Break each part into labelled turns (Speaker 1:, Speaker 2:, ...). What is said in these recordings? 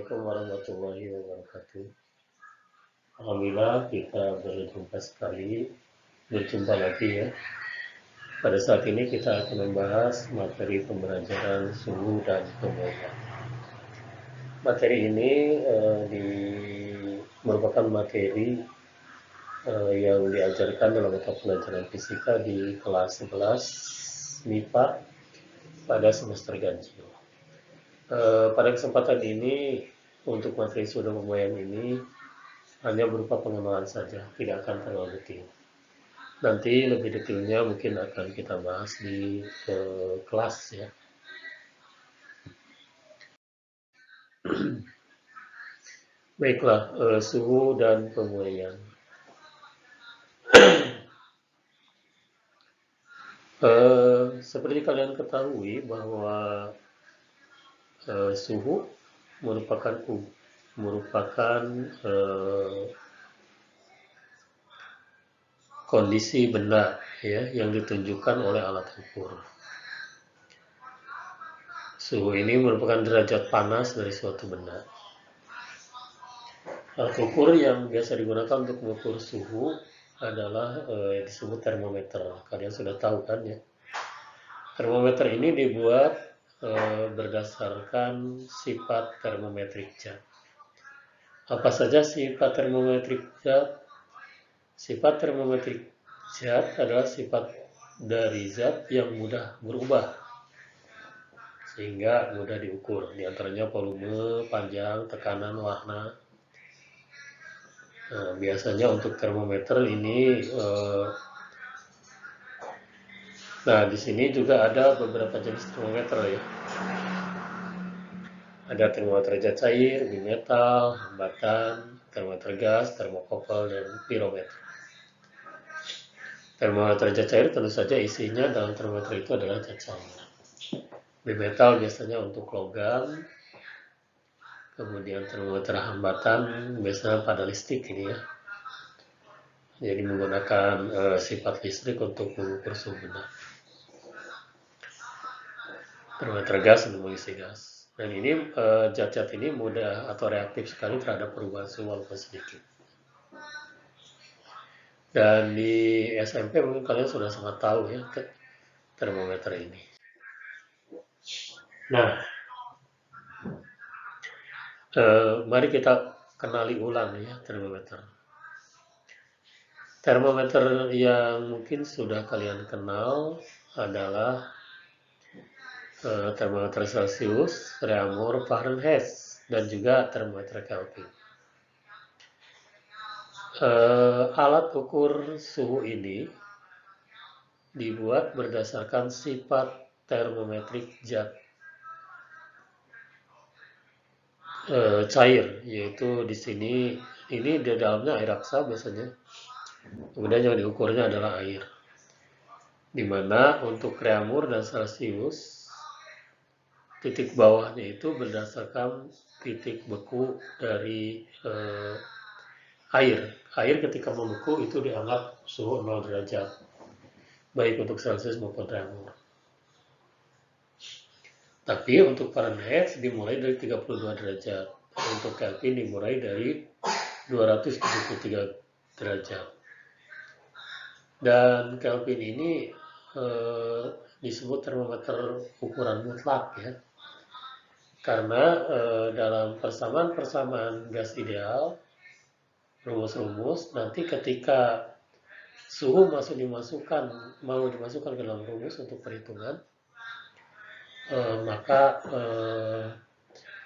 Speaker 1: Assalamualaikum warahmatullahi wabarakatuh. Alhamdulillah kita berjumpa lagi ya. Pada saat ini kita akan membahas materi pembelajaran suhu dan pemilihan. Materi ini merupakan materi yang diajarkan dalam mata pelajaran fisika di kelas 11 MIPA pada semester ganjil. Pada kesempatan ini untuk materi suhu dan pemilihan ini hanya berupa pengenalan saja, tidak akan terlalu detail. Nanti lebih detailnya mungkin akan kita bahas di kelas ya. Baiklah, suhu dan pemurnian. Seperti kalian ketahui bahwa suhu merupakan kondisi benda ya yang ditunjukkan oleh alat ukur. Suhu ini merupakan derajat panas dari suatu benda. Alat ukur yang biasa digunakan untuk mengukur suhu adalah disebut termometer. Kalian sudah tahu kan ya. Termometer ini dibuat berdasarkan sifat termometrik zat. Apa saja sifat termometrik zat? Sifat termometrik zat adalah sifat dari zat yang mudah berubah sehingga mudah diukur. Di antaranya volume, panjang, tekanan, warna. Nah, biasanya untuk termometer ini, nah di sini juga ada beberapa jenis termometer ya. Ada termometer zat cair, bimetal, hambatan, termometer gas, termokopel, dan pirometer. Termometer zat cair tentu saja isinya dalam termometer itu adalah zat cair. Bimetal biasanya untuk logam, kemudian termometer hambatan biasanya pada listrik ini ya. Jadi menggunakan sifat listrik untuk mengukur suhu benda. Termometer gas untuk mengisi gas. Dan ini zat-zat ini mudah atau reaktif sekali terhadap perubahan suhu walaupun sedikit. Dan di SMP mungkin kalian sudah sangat tahu ya termometer ini. Nah, mari kita kenali ulang ya termometer. Termometer yang mungkin sudah kalian kenal adalah termometer Celcius, Reaumur, Fahrenheit, dan juga termometer Kelvin. Alat ukur suhu ini dibuat berdasarkan sifat termometrik zat cair, yaitu di sini ini di dalamnya air raksa biasanya. Kemudian yang diukurnya adalah air. Dimana untuk Reaumur dan Celcius titik bawahnya itu berdasarkan titik beku dari air. Air ketika membeku itu dianggap suhu 0 derajat, baik untuk Celcius maupun Reaumur. Tapi untuk Fahrenheit dimulai dari 32 derajat, untuk Kelvin dimulai dari 273 derajat. Dan Kelvin ini disebut termometer ukuran mutlak ya. Karena dalam persamaan gas ideal, rumus-rumus, nanti ketika suhu mau dimasukkan ke dalam rumus untuk perhitungan, maka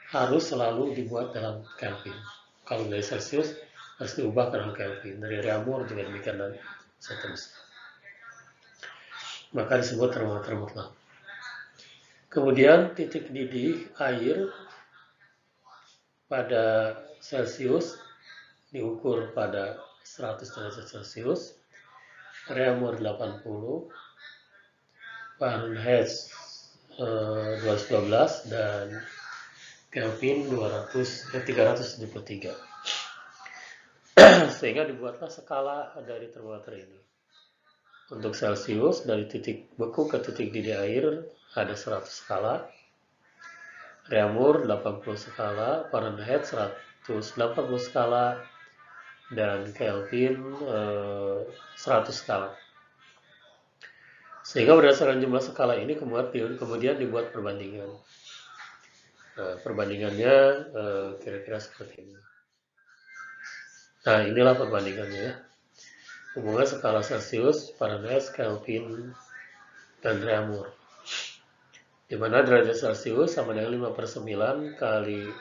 Speaker 1: harus selalu dibuat dalam Kelvin. Kalau dari Celsius harus diubah ke dalam Kelvin. Dari Reaumur juga demikian dan seterusnya. Maka disebut termometer mutlak. Kemudian titik didih air pada Celsius diukur pada 100 derajat Celcius, Reaumur 80, Fahrenheit 212 dan Kelvin 373. Sehingga dibuatlah skala dari termometer ini. Untuk Celsius dari titik beku ke titik didih air ada 100 skala. Reaumur 80 skala, Fahrenheit 180 skala, dan Kelvin 100 skala. Sehingga berdasarkan jumlah skala ini kemudian dibuat perbandingan. Nah, perbandingannya kira-kira seperti ini. Nah, inilah perbandingannya ya. Hubungan skala Celsius, Fahrenheit, Kelvin, dan Reaumur. Di mana derajat Celsius sama dengan 5/9 kali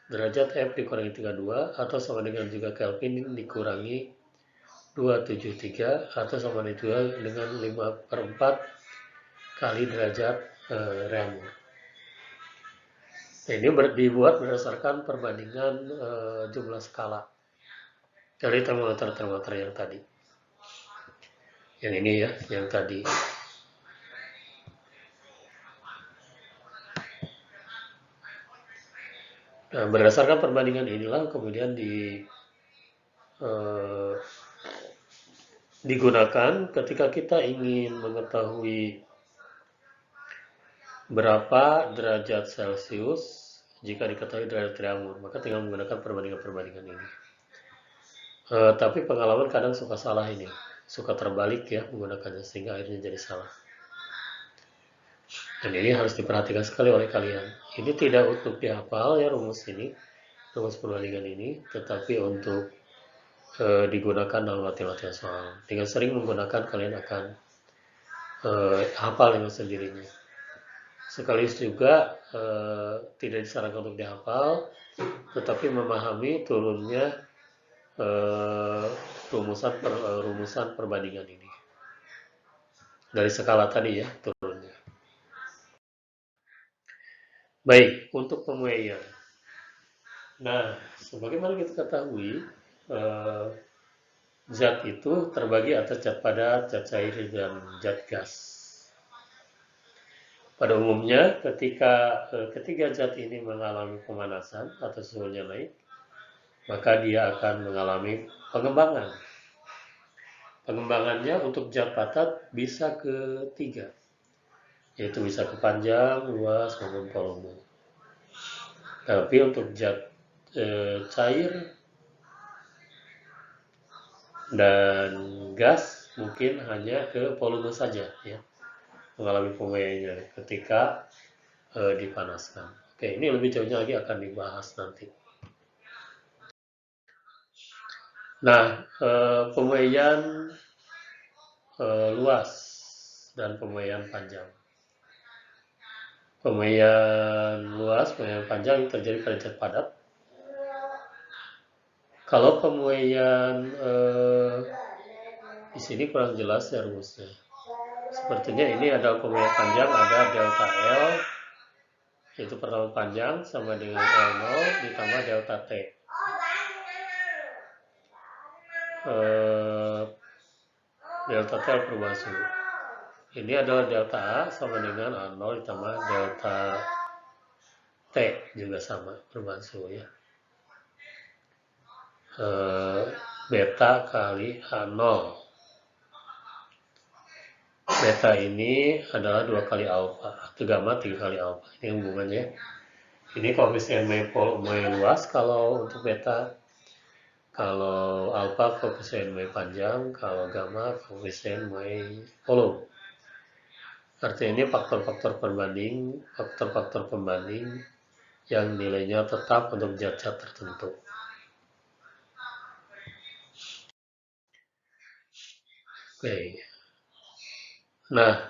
Speaker 1: derajat F dikurangi 32 atau sama dengan juga Kelvin dikurangi 273 atau sama dengan 5/4 kali derajat Reaumur. Nah, ini dibuat berdasarkan perbandingan jumlah skala dari termometer yang tadi. Yang ini ya, yang tadi. Nah, berdasarkan perbandingan inilah kemudian digunakan ketika kita ingin mengetahui berapa derajat Celcius jika diketahui derajat Reaumur, maka tinggal menggunakan perbandingan-perbandingan ini. Tapi pengalaman kadang suka salah ini, suka terbalik ya menggunakannya sehingga akhirnya jadi salah. Dan ini harus diperhatikan sekali oleh kalian. Ini tidak untuk dihafal ya rumus ini, rumus perbandingan ini, tetapi untuk digunakan dalam latihan-latihan soal. Dengan sering menggunakan kalian akan hafal dengan sendirinya. Sekaligus juga tidak disarankan untuk dihafal, tetapi memahami turunnya rumusan perbandingan ini dari skala tadi ya turunnya. Baik, untuk pemuaian. Nah, sebagaimana kita ketahui, zat itu terbagi atas zat padat, zat cair, dan zat gas. Pada umumnya, ketika ketiga zat ini mengalami pemanasan atau suhunya naik, maka dia akan mengalami pengembangan. Pengembangannya untuk zat padat bisa ke 3, yaitu bisa ke panjang, luas, maupun volume. Tapi untuk zat cair dan gas mungkin hanya ke volume saja ya, mengalami pemuaiannya ketika dipanaskan. Oke, ini lebih jauhnya lagi akan dibahas nanti. Nah, pemuaian luas dan pemuaian panjang. Pemuaian luas, pemuaian panjang terjadi pada zat padat. Kalau pemuaian di sini kurang jelas ya rumusnya. Sepertinya ini ada pemuaian panjang, ada delta L, yaitu pertama panjang sama dengan L0 ditambah delta T. Delta T perubahan suhu. Ini adalah delta A sama dengan A0 ditambah delta T juga sama perubahan suhu ya. Beta kali A0. Beta ini adalah 2 kali alfa, atau gamma 3 kali alfa. Ini hubungannya. Ini koefisien Mey luas kalau untuk beta. Kalau alfa koefisien Mey panjang, kalau gamma koefisien Mey volume. Artinya ini faktor-faktor pembanding yang nilainya tetap untuk zat-zat tertentu. Oke. Nah,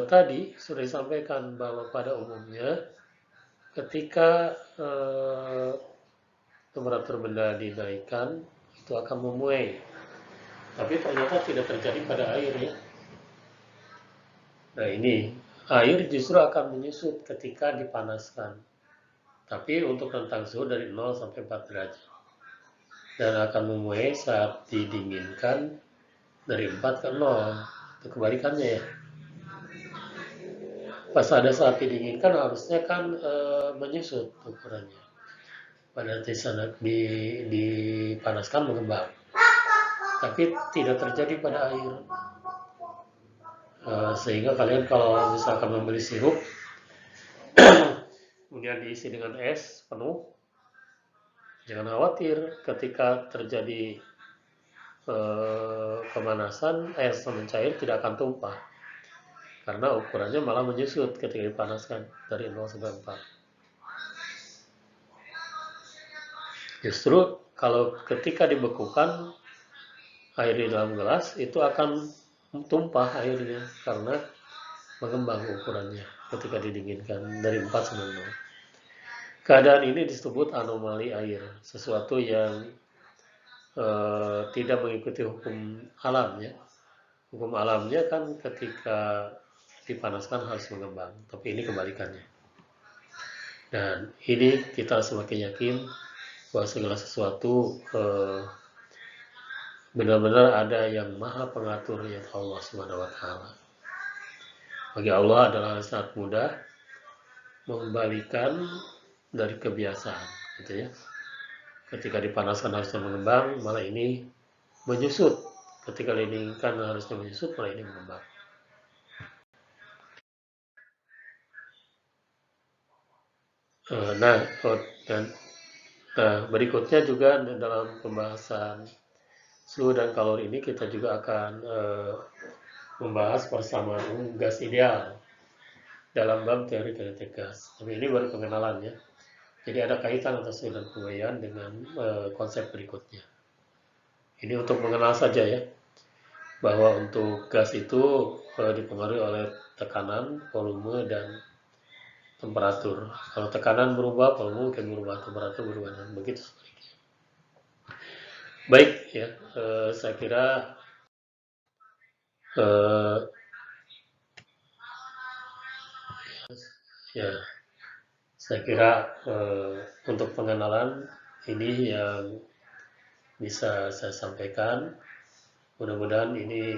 Speaker 1: tadi sudah disampaikan bahwa pada umumnya ketika temperatur benda dinaikkan itu akan memuai, tapi ternyata tidak terjadi pada air ya. Nah ini air justru akan menyusut ketika dipanaskan, tapi untuk rentang suhu dari 0 sampai 4 derajat, dan akan memuai saat didinginkan dari 4 ke 0. Itu kebalikannya ya. Pas ada saat didinginkan harusnya kan menyusut ukurannya. Pada saat dipanaskan mengembang, tapi tidak terjadi pada air. Sehingga kalian kalau misalkan membeli sirup kemudian diisi dengan es penuh. Jangan khawatir ketika terjadi pemanasan, air mencair tidak akan tumpah karena ukurannya malah menyusut ketika dipanaskan dari 0 sampai 4. Justru kalau ketika dibekukan air di dalam gelas itu akan tumpah airnya karena mengembang ukurannya ketika didinginkan dari 4 sampai 0. Keadaan ini disebut anomali air, sesuatu yang tidak mengikuti hukum alamnya. Hukum alamnya kan ketika dipanaskan harus mengembang, tapi ini kebalikannya. Dan ini kita semakin yakin bahwa segala sesuatu benar-benar ada yang maha pengatur, yaitu Allah Subhanahu wa Ta'ala. Bagi Allah adalah sangat mudah mengembalikan dari kebiasaan, gitu ya. Ketika dipanaskan harusnya mengembang, malah ini menyusut. Ketika didinginkan harusnya menyusut, malah ini mengembang. Nah, berikutnya juga dalam pembahasan suhu dan kalori ini kita juga akan membahas persamaan gas ideal dalam bab teori kinetik gas. Tapi ini baru pengenalan ya. Jadi ada kaitan antara suhu dan penguraian dengan konsep berikutnya. Ini untuk mengenal saja ya, bahwa untuk gas itu dipengaruhi oleh tekanan, volume, dan temperatur. Kalau tekanan berubah, volume mungkin berubah, temperatur berubah, dan begitu sebaliknya. Baik ya, saya kira ya, saya kira untuk pengenalan ini yang bisa saya sampaikan. Mudah-mudahan ini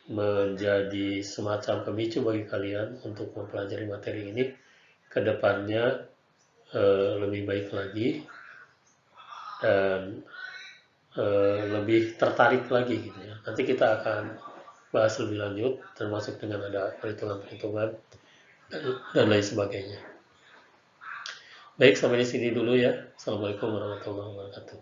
Speaker 1: menjadi semacam pemicu bagi kalian untuk mempelajari materi ini ke depannya lebih baik lagi dan lebih tertarik lagi gitu ya. Nanti kita akan bahas lebih lanjut termasuk dengan ada perhitungan-perhitungan dan lain sebagainya. Baik, sampai di sini dulu ya. Assalamualaikum warahmatullahi wabarakatuh.